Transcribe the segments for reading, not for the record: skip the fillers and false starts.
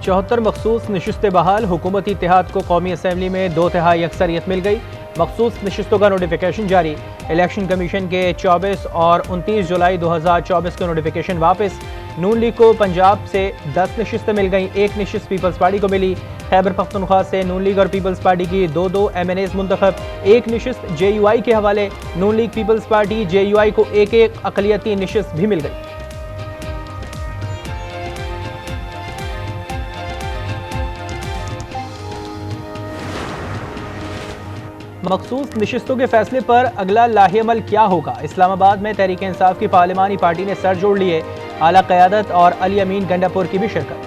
74 मखसूस नशिस्तें बहाल, हुकूमती इत्तेहाद को कौमी असम्बली में 2/3 अक्सरियत मिल गई। मखसूस नशिस्तों का नोटिफिकेशन जारी। इलेक्शन कमीशन के 24 और 29 जुलाई 2024 के नोटिफिकेशन वापस। नून लीग को पंजाब से 10 नशिस्तें मिल गई, 1 नशिस्त पीपल्स पार्टी को मिली। खैबर पख्तूनख्वा से नून लीग और पीपल्स पार्टी की 2-2 MNAs मुंतखब, 1 नशिस्त JUI के हवाले। नून लीग पीपल्स पार्टी JUI को 1-1 अकलियती नशिस्त भी मिल गई। मखसूस नशिस्तों के फैसले पर अगला लाहेअमल क्या होगा? इस्लामाबाद में तहरीक इंसाफ की पार्लिमानी पार्टी ने सर जोड़ लिए। आला क़यादत और अली अमीन गंडापुर की भी शिरकत।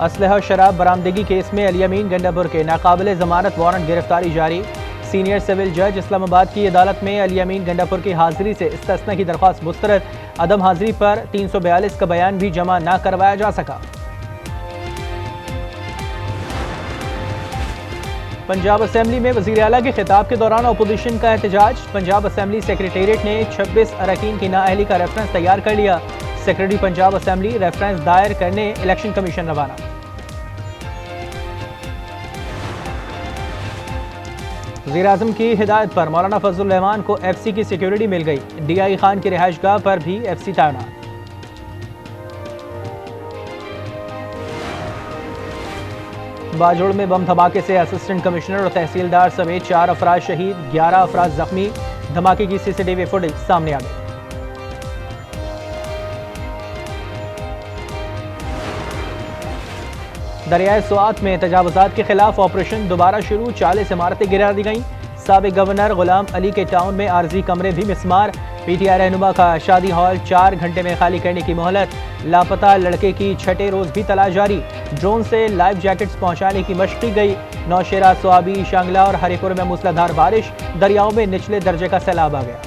असलहा शराब बरामदगी केस में अली अमीन गंडापुर के नाकाबिले जमानत वारंट गिरफ्तारी जारी। सीनियर सिविल जज इस्लामाबाद की अदालत में अली अमीन गंडापुर की हाजिरी से इस्तिस्ना की दरख्वास्त मुस्तरद। अदम हाजिरी पर 342 का बयान भी जमा न करवाया जा सका। पंजाब असेंबली में वज़ीर आला के खिताब के दौरान अपोजिशन का एहतजाज। पंजाब असेंबली सेक्रेटेरिएट ने 26 अरकान की नाअहली का रेफरेंस तैयार कर लिया। सेक्रेटरी पंजाब असेंबली रेफरेंस दायर करने इलेक्शन कमीशन रवाना। वज़ीर आज़म की हिदायत पर मौलाना फजलुर रहमान को FC की सिक्योरिटी मिल गई। DI खान की रिहाइशगाह पर भी FC तैनात। बाजोड़ में बम धमाके से असिस्टेंट कमिश्नर और तहसीलदार समेत 4 अफराद शहीद, 11 अफराद जख्मी। धमाके की CCTV फुटेज सामने आ गई। दरियाए स्वात में तजावुजात के खिलाफ ऑपरेशन दोबारा शुरू, 40 इमारतें गिरा दी गईं। साबिक गवर्नर गुलाम अली के टाउन में आर्जी कमरे भी मिसमार। PTI रहनुमा का शादी हॉल 4 घंटे में खाली करने की मोहलत। लापता लड़के की 6ठे रोज भी तलाश जारी। ड्रोन से लाइफ जैकेट्स पहुंचाने की मशक की गई। नौशेरा, स्वाबी, शांगला और हरिपुर में मूसलाधार बारिश। दरियाओं में निचले दर्जे का सैलाब आ गया।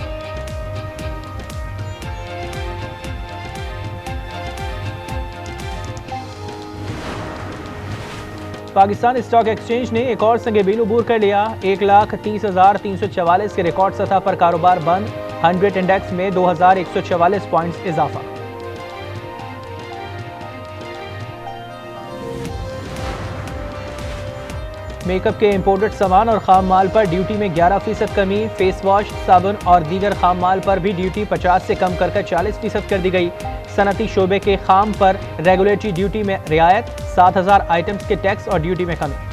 पाकिस्तान स्टॉक एक्सचेंज ने एक और संगे बिल अबूर कर लिया। 1,30,344 के रिकॉर्ड सतह पर कारोबार बंद। 100 इंडेक्स में 2,144 पॉइंट्स इजाफा। मेकअप के इंपोर्टेड सामान और खाम माल पर ड्यूटी में 11% कमी। फेस वॉश, साबुन और दीगर खाम माल पर भी ड्यूटी 50 से कम कर 40% कर दी गई। सनती शोबे के खाम पर रेगुलेटरी ड्यूटी में रियायत। 7,000 आइटम्स के टैक्स और ड्यूटी में कमी।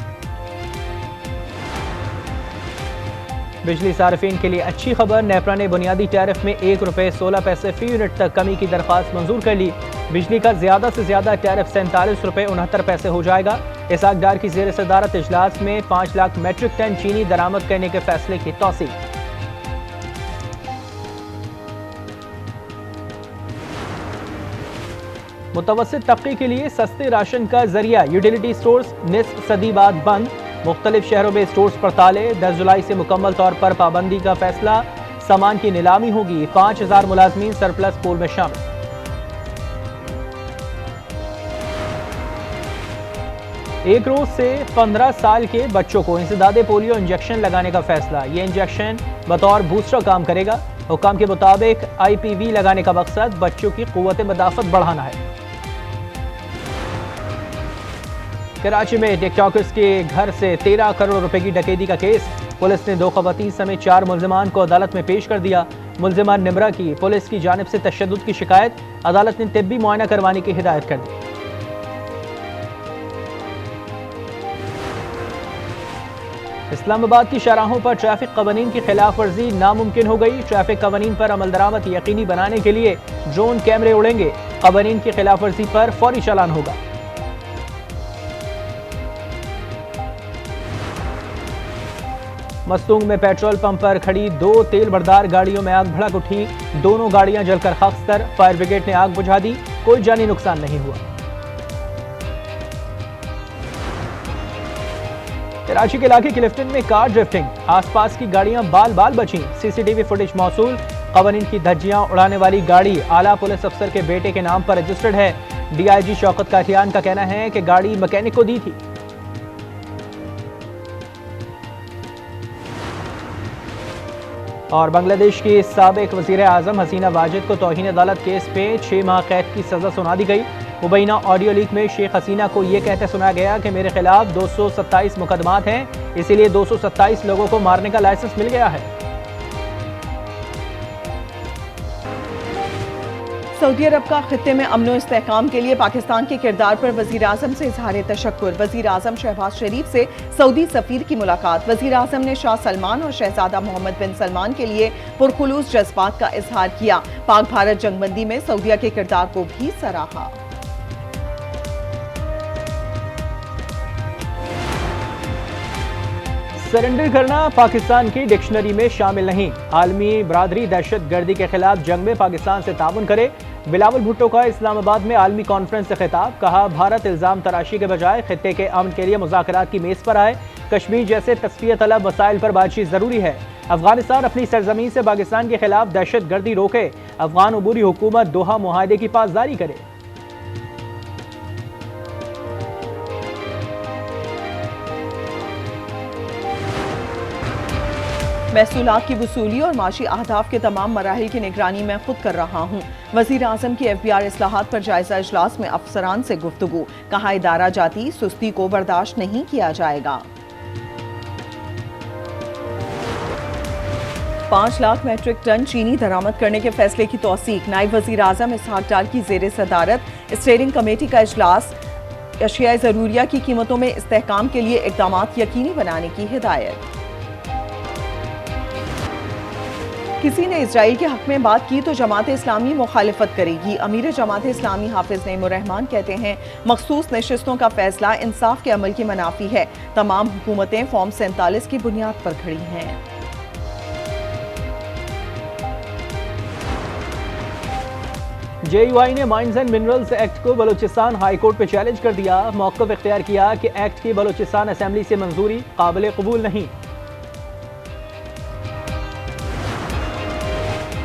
बिजली सार्फिन के लिए अच्छी खबर। नेपरा ने बुनियादी टैरिफ में ₹1.16 फी यूनिट तक कमी की दरख्वास्त मंजूर कर ली। बिजली का ज्यादा से ज्यादा टैरिफ ₹47.69 हो जाएगा। इसहाक डार की ज़ेर सदारत इजलास में 5 लाख मेट्रिक टन चीनी दरामद करने के फैसले की तौसीक। मुतवस्सित तबके के लिए सस्ते राशन का जरिया यूटिलिटी स्टोर्स निस्फ सदी बाद बंद। मुख्तलिफ शहरों में स्टोर्स पर ताले। 10 जुलाई से मुकम्मल तौर पर पाबंदी का फैसला। सामान की नीलामी होगी। 5,000 मुलाजमीन सरप्लस पूल में शामिल। एक रोज से 15 साल के बच्चों को इंसदादे पोलियो इंजेक्शन लगाने का फैसला। ये इंजेक्शन बतौर बूस्टर काम करेगा। हुक्म के मुताबिक IPV लगाने का मकसद बच्चों की कुव्वत मदाफत बढ़ाना है। कराची में टिकटॉकर्स के घर से 13 करोड़ रुपए की डकैती का केस। पुलिस ने 2 खवातीन समेत 4 मुल्जिमान को अदालत में पेश कर दिया। मुल्जिमान निमरा की पुलिस की जानिब से तशद्दुद की शिकायत। अदालत ने तिब्बी मुआयना करवाने की हिदायत कर दी। इस्लामाबाद की शाहराहों पर ट्रैफिक कवानीन की खिलाफ वर्जी नामुमकिन हो गई। ट्रैफिक कवानीन पर अमल दरामद यकीनी बनाने के लिए ड्रोन कैमरे उड़ेंगे। कवानीन की खिलाफ वर्जी पर फौरी चालान होगा। मस्तूंग में पेट्रोल पंप पर खड़ी 2 तेल बरदार गाड़ियों में आग भड़क उठी। दोनों गाड़ियां जलकर खाकस्तर। फायर ब्रिगेड ने आग बुझा दी। कोई जानी नुकसान नहीं हुआ। कराची के इलाके क्लिफ्टन में कार ड्रिफ्टिंग। आसपास की गाड़ियां बाल बाल बची। CCTV फुटेज मौसूल। कवानीन की धज्जियां उड़ाने वाली गाड़ी आला पुलिस अफसर के बेटे के नाम पर रजिस्टर्ड है। DIG शौकत काठियान का कहना है कि गाड़ी मैकेनिक को दी थी। और बांग्लादेश की साबिक वज़ीर आज़म हसीना वाजिद को तौहीन अदालत केस पे 6 माह कैद की सज़ा सुना दी गई। मुबैना ऑडियो लीक में शेख हसीना को ये कहते सुना गया कि मेरे खिलाफ 227 मुकदमात हैं, इसीलिए 227 लोगों को मारने का लाइसेंस मिल गया है। सऊदी अरब का खित्ते में अमन और इस्तेहकाम के लिए पाकिस्तान के किरदार पर वज़ीर आज़म से इज़हार तशक्कुर। वज़ीर आज़म शहबाज शरीफ से सऊदी सफ़ीर की मुलाकात। वज़ीर आज़म ने शाह सलमान और शहजादा मोहम्मद बिन सलमान के लिए पुरखुलूस जज्बात का इजहार किया। पाक भारत जंगबंदी में सऊदीया के किरदार को भी सराहा। सरेंडर करना पाकिस्तान की डिक्शनरी में शामिल नहीं। आलमी बरादरी दहशत गर्दी के खिलाफ जंग में पाकिस्तान से ताउन करे। बिलावल भुट्टो का इस्लामाबाद में आलमी कॉन्फ्रेंस से खिताब। कहा, भारत इल्जाम तराशी के बजाय खित्ते के अमन के लिए मुज़ाकरात की मेज़ पर आए। कश्मीर जैसे तस्फिया तलब वसाइल पर बातचीत जरूरी है। अफगानिस्तान अपनी सरजमीन से पाकिस्तान के खिलाफ दहशत गर्दी रोके। अफगान अबूरी हुकूमत दोहा मुआहदे की पासदारी करे। महसूलात की वसूली और माशी अहदाफ के तमाम मराहिल की निगरानी मैं खुद कर रहा हूँ। वज़ीर आज़म की FBR इस्लाहात पर जायजा इजलास में अफसरान से गुफ्तगू। कहा, इदारा जाती सुस्ती को बर्दाश्त नहीं किया जाएगा। 5 लाख मैट्रिक टन चीनी दरामद करने के फैसले की तौसीक। नायब वज़ीर आज़म इसहाक डार की ज़ेर सदारत स्टीयरिंग कमेटी का इजलास। अशियाए ज़रूरिया की कीमतों में इस्तेहकाम के लिए इक़दामात यकीनी बनाने की हिदायत। किसी ने इजराइल के हक में बात की तो जमात इस्लामी मुखालिफत करेगी। अमीर जमात इस्लामी हाफिज नईमुर रहमान कहते हैं, मखसूस नशिस्तों का फैसला इंसाफ के अमल की मनाफी है। तमाम हुकूमतें फॉर्म 47 की बुनियाद पर खड़ी हैं। JUI ने माइंस एंड मिनरल्स एक्ट को बलूचिस्तान हाई कोर्ट पे चैलेंज कर दिया। मौक़िफ़ इख्तियार किया कि एक्ट की बलूचिस्तान असेंबली से मंजूरी काबिल कबूल नहीं।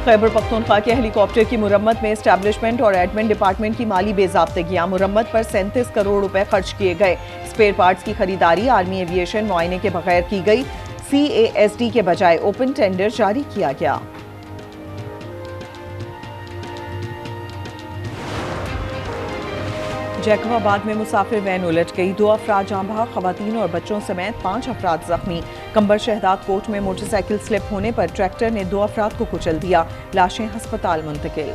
खैबर पख्तूनख्वा के हेलीकॉप्टर की मुरम्मत में एस्टैब्लिशमेंट और एडमिन डिपार्टमेंट की माली बेज़ाब्तगियां। मुरम्मत पर 37 करोड़ रुपए खर्च किए गए। स्पेयर पार्ट्स की खरीदारी आर्मी एविएशन मुआयने के बगैर की गई। CASD के बजाय ओपन टेंडर जारी किया गया। जैकबाबाद में मुसाफिर वैन उलट गई। 2 अफराद जाँ बहक, खवातीन और बच्चों समेत 5 अफराद जख्मी। कंबर शहदाद कोट में मोटरसाइकिल स्लिप होने पर ट्रैक्टर ने 2 अफराद को कुचल दिया। लाशें हस्पताल मुंतकिल।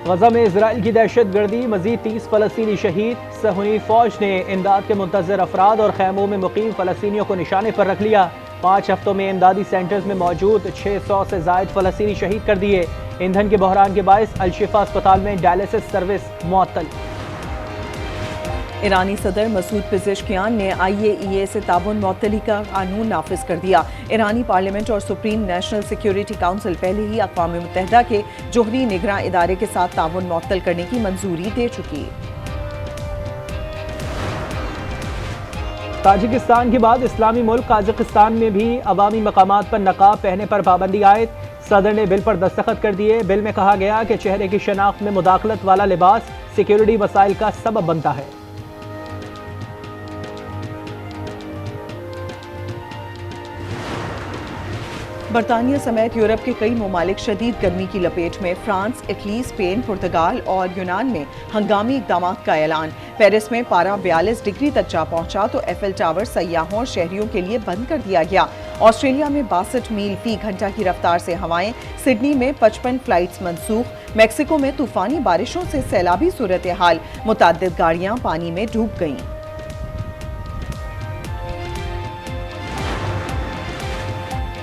गजा में इजराइल की दहशत गर्दी, मजीद 30 फलस्तीनी शहीद। सहूनी फौज ने इमदाद के मुंतजर अफराद और खैमों में मुकीम फलस्तीनियों को निशाने पर रख लिया। 5 हफ्तों में इमदादी सेंटर्स में मौजूद 600 से जायद फलस्तीनी शहीद कर दिए। ईंधन के बहरान के बायस अल-शिफा अस्पताल में डायलिसिस सर्विस मुअत्तल। ईरानी सदर मसूद पेज़ेश्कियान ने IAEA से ताउन मुअत्तली का कानून नाफिज कर दिया। ईरानी पार्लियामेंट और सुप्रीम नेशनल सिक्योरिटी काउंसिल पहले ही अक़वाम मुत्तहिदा के जोहरी निगरां इदारे के साथ ताउन मुअत्तल करने की मंजूरी दे चुकी। ताजिकिस्तान के बाद इस्लामी मुल्क काज़ाकिस्तान में भी अवामी मकामात पर नकाब पहनने पर पाबंदी आयद। सदर ने बिल पर दस्तखत कर दिए। बिल में कहा गया कि चेहरे की शनाख्त में मुदाखलत वाला लिबास सिक्योरिटी वसाइल का सबब बनता है। बरतानिया समेत यूरोप के कई ममालिक शदीद गर्मी की लपेट में। फ्रांस, इटली, स्पेन, पुर्तगाल और यूनान में हंगामी इक़दाम का ऐलान। पेरिस में पारा 42 डिग्री तक जा पहुंचा तो एफिल टावर सयाहों और शहरियों के लिए बंद कर दिया गया। ऑस्ट्रेलिया में 62 मील फी घंटा की रफ्तार से हवाएं। सिडनी में 55 फ्लाइट्स मनसूख। मैक्सिको में तूफानी बारिशों से सैलाबी सूरत हाल। मुतअद्दिद गाड़ियां पानी में डूब गईं।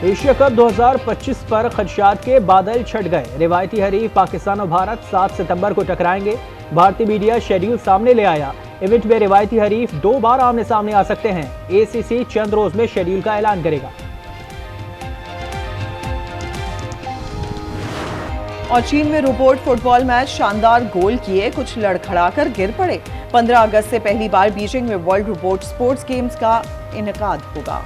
एशिया कप 2025 पर खदशात के बादल छट गए। रिवायती हरीफ पाकिस्तान और भारत 7 सितंबर को टकराएंगे। भारतीय मीडिया शेड्यूल सामने ले आया। इवेंट में रिवायती हरीफ 2 बार आमने सामने आ सकते हैं। ACC चंद रोज में शेड्यूल का ऐलान करेगा। और चीन में रोबोट फुटबॉल मैच, शानदार गोल किए, कुछ लड़खड़ाकर गिर पड़े। 15 अगस्त से पहली बार बीजिंग में वर्ल्ड रोबोट स्पोर्ट्स गेम्स का इनेकाद होगा।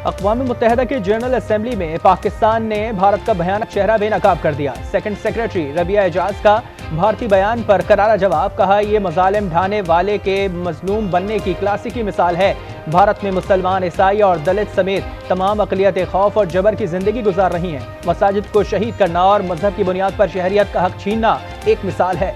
अक़वाम मुत्तहिदा के जनरल असेंबली में पाकिस्तान ने भारत का भयानक चेहरा बेनकाब कर दिया। सेकंड सेक्रेटरी रबिया एजाज का भारतीय बयान पर करारा जवाब। कहा, ये मजालिम ढाने वाले के मजलूम बनने की क्लासिकी मिसाल है। भारत में मुसलमान, ईसाई और दलित समेत तमाम अक़लियतें खौफ और जबर की जिंदगी गुजार रही हैं। मसाजिद को शहीद करना और मजहब की बुनियाद पर शहरियत का हक छीनना एक मिसाल है।